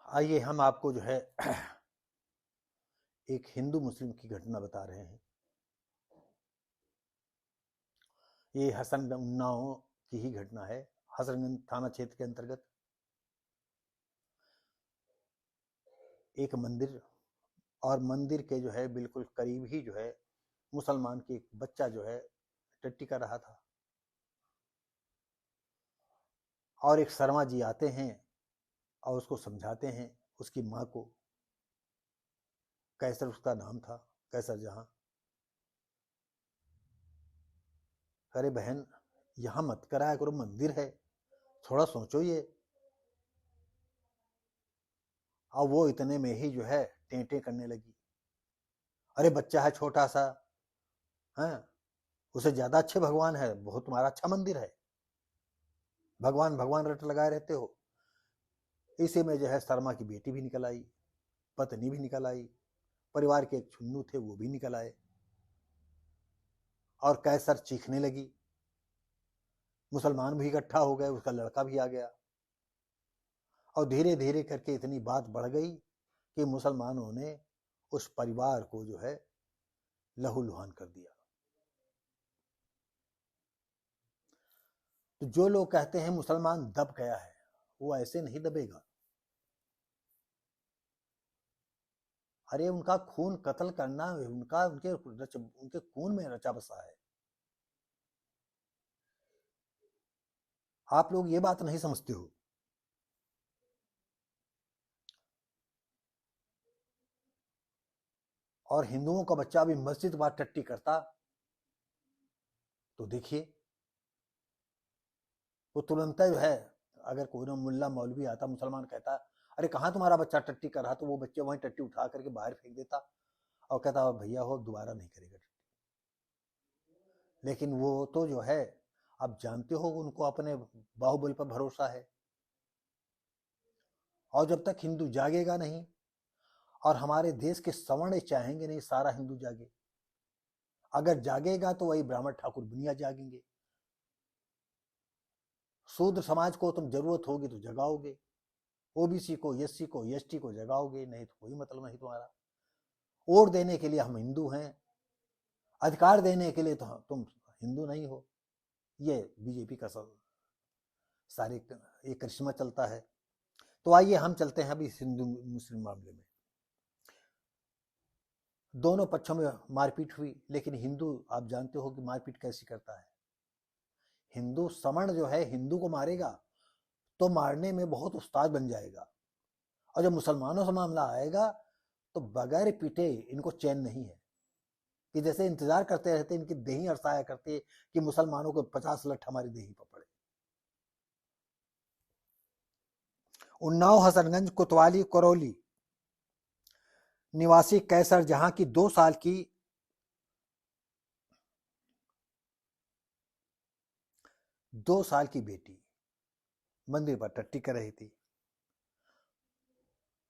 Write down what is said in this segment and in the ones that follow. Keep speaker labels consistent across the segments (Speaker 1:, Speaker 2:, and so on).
Speaker 1: आइए हम आपको जो है एक हिंदू मुस्लिम की घटना बता रहे हैं। ये हसनगंज उन्नाव की ही घटना है। हसनगंज थाना क्षेत्र के अंतर्गत एक मंदिर और मंदिर के जो है बिल्कुल करीब ही जो है मुसलमान की एक बच्चा जो है टट्टी कर रहा था और एक शर्मा जी आते हैं और उसको समझाते हैं। उसकी माँ को, कैसर उसका नाम था, कैसर जहां। अरे बहन, यहां मत कराया करो, मंदिर है, थोड़ा सोचो ये। और वो इतने में ही जो है टेंटे करने लगी। अरे बच्चा है छोटा सा, है, उसे ज्यादा अच्छे भगवान है, बहुत तुम्हारा अच्छा मंदिर है, भगवान भगवान रट लगाए रहते हो। इसी में जो है शर्मा की बेटी भी निकल आई, पत्नी भी निकल आई, परिवार के एक छुन्नू थे वो भी निकल आए और कैसर चीखने लगी। मुसलमान भी इकट्ठा हो गए, उसका लड़का भी आ गया और धीरे धीरे करके इतनी बात बढ़ गई कि मुसलमानों ने उस परिवार को जो है लहूलुहान कर दिया। तो जो लोग कहते हैं मुसलमान दब गया है, वो ऐसे नहीं दबेगा। अरे उनका खून कत्ल करना उनका उनके खून में रचा बसा है। आप लोग ये बात नहीं समझते हो। और हिंदुओं का बच्चा भी मस्जिद बार टट्टी करता तो देखिए, वो तुरंत जो है, अगर कोई ना मुल्ला मौलवी आता मुसलमान कहता अरे कहाँ तुम्हारा बच्चा टट्टी कर रहा, तो वो बच्चे वहीं टट्टी उठा करके बाहर फेंक देता और कहता भैया हो दोबारा नहीं करेगा टट्टी। लेकिन वो तो जो है, आप जानते हो उनको अपने बाहुबल पर भरोसा है। और जब तक हिंदू जागेगा नहीं और हमारे देश के सवर्ण चाहेंगे नहीं सारा हिंदू जागे, अगर जागेगा तो वही ब्राह्मण ठाकुर बुनिया जागेंगे। शूद्र समाज को तुम जरूरत होगी तो जगाओगे, ओबीसी को, एससी को, एसटी को जगाओगे, नहीं तो कोई मतलब नहीं तुम्हारा। वोट देने के लिए हम हिंदू हैं, अधिकार देने के लिए तो तुम हिंदू नहीं हो। ये बीजेपी का सब सारे ये करिश्मा चलता है। तो आइए हम चलते हैं अभी हिंदू मुस्लिम मामले में। दोनों पक्षों में मारपीट हुई, लेकिन हिंदू आप जानते हो कि मारपीट कैसी करता है। हिंदू समण जो है हिंदू को मारेगा तो मारने में बहुत उस्ताद बन जाएगा, और जब मुसलमानों से मामला आएगा तो बगैर पीटे इनको चैन नहीं है, कि जैसे इंतजार करते रहते, इनकी देही अरसाया करते कि मुसलमानों को 50 लठ हमारी देही पर पड़े। उन्नाव, हसनगंज, कोतवाली, करौली निवासी कैसर जहां की 2 साल की बेटी मंदिर पर टट्टी कर रही थी।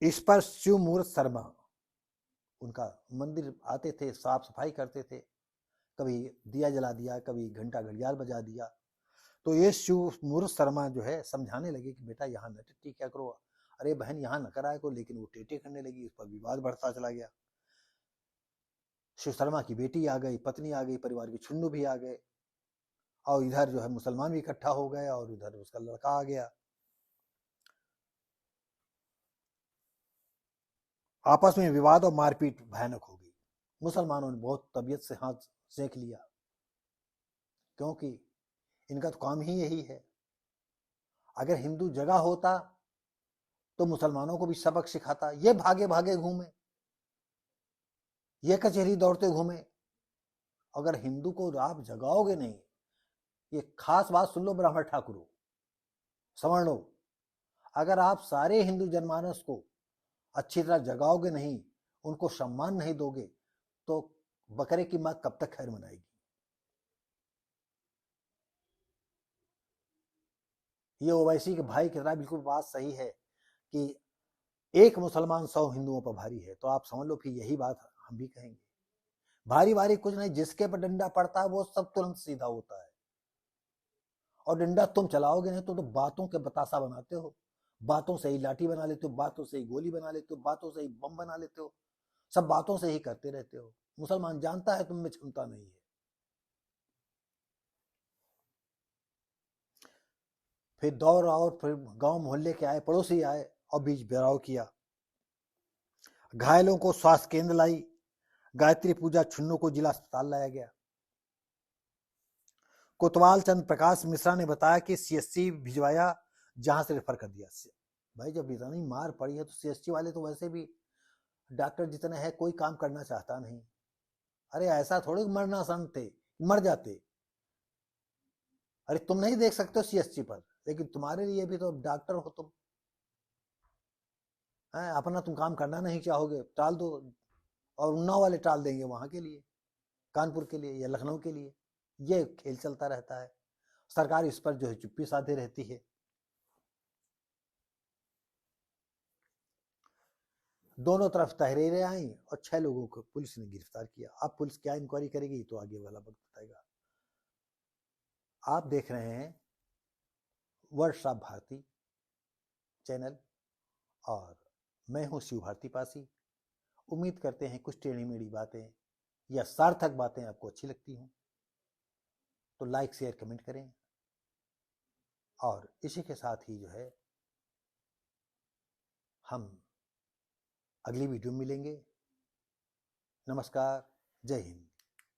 Speaker 1: इस पर शिव मूर्त शर्मा, उनका मंदिर आते थे, साफ सफाई करते थे, कभी दिया जला दिया, कभी घंटा घड़ियाल बजा दिया। तो ये शिव मूर्त शर्मा जो है समझाने लगे कि बेटा यहाँ न टट्टी क्या करो, अरे बहन यहाँ न कराए को, लेकिन वो टेटे करने लगी। उस पर विवाद बढ़ता चला गया। शिव शर्मा की बेटी आ गई, पत्नी आ गई, परिवार के छुन्नू भी आ गए और इधर जो है मुसलमान भी इकट्ठा हो गए और इधर उसका लड़का आ गया। आपस में विवाद और मारपीट भयानक हो गई। मुसलमानों ने बहुत तबीयत से हाथ सेक लिया, क्योंकि इनका तो काम ही यही है। अगर हिंदू जगह होता तो मुसलमानों को भी सबक सिखाता। ये भागे भागे घूमे, ये कचहरी दौड़ते घूमे। अगर हिंदू को आप जगाओगे नहीं, ये खास बात सुन लो ब्राह्मण ठाकुरों, सवर्णो, अगर आप सारे हिंदू जनमानस को अच्छी तरह जगाओगे नहीं, उनको सम्मान नहीं दोगे, तो बकरे की मां कब तक खैर मनाएगी। ये ओवैसी के भाई की तरह बिल्कुल बात सही है कि एक मुसलमान 100 हिंदुओं पर भारी है। तो आप समझ लो फिर यही बात हम भी कहेंगे। भारी भारी कुछ नहीं, जिसके पर डंडा पड़ता है वो सब तुरंत सीधा होता है। और डंडा तुम चलाओगे नहीं तो बातों के बतासा बनाते हो, बातों से ही लाठी बना लेते हो, बातों से ही गोली बना लेते हो, बातों से ही बम बना लेते हो, सब बातों से ही करते रहते हो। मुसलमान जानता है तुम में क्षमता नहीं है। फिर दौड़ और फिर गांव मोहल्ले के आए, पड़ोसी आए और बीच घेराव किया। घायलों को स्वास्थ्य केंद्र लाई, गायत्री पूजा छुन्नू को जिला अस्पताल लाया गया। कोतवाल चंद प्रकाश मिश्रा ने बताया कि सीएससी भिजवाया, जहां से रेफर कर दिया। भाई जब इतनी मार पड़ी है तो सीएससी वाले तो वैसे भी डॉक्टर जितने हैं कोई काम करना चाहता नहीं। अरे ऐसा थोड़ी मरना आसान थे, मर जाते। अरे तुम नहीं देख सकते हो सीएससी पर, लेकिन तुम्हारे लिए भी तो डॉक्टर हो तुम, अपना तुम काम करना नहीं चाहोगे, टाल दो, और उन्नाव वाले टाल देंगे वहां के लिए, कानपुर के लिए या लखनऊ के लिए। ये खेल चलता रहता है। सरकार इस पर जो है चुप्पी साधे रहती है। दोनों तरफ तहरीरें आई और 6 लोगों को पुलिस ने गिरफ्तार किया। अब पुलिस क्या इंक्वायरी करेगी तो आगे वाला वक्त बताएगा। आप देख रहे हैं वर्ड्स ऑफ भारती चैनल और मैं हूं शिव भारती पासी। उम्मीद करते हैं कुछ टेढ़ी मेढ़ी बातें या सार्थक बातें आपको अच्छी लगती हों, तो लाइक शेयर कमेंट करें। और इसी के साथ ही जो है हम अगली वीडियो में मिलेंगे। नमस्कार, जय हिंद।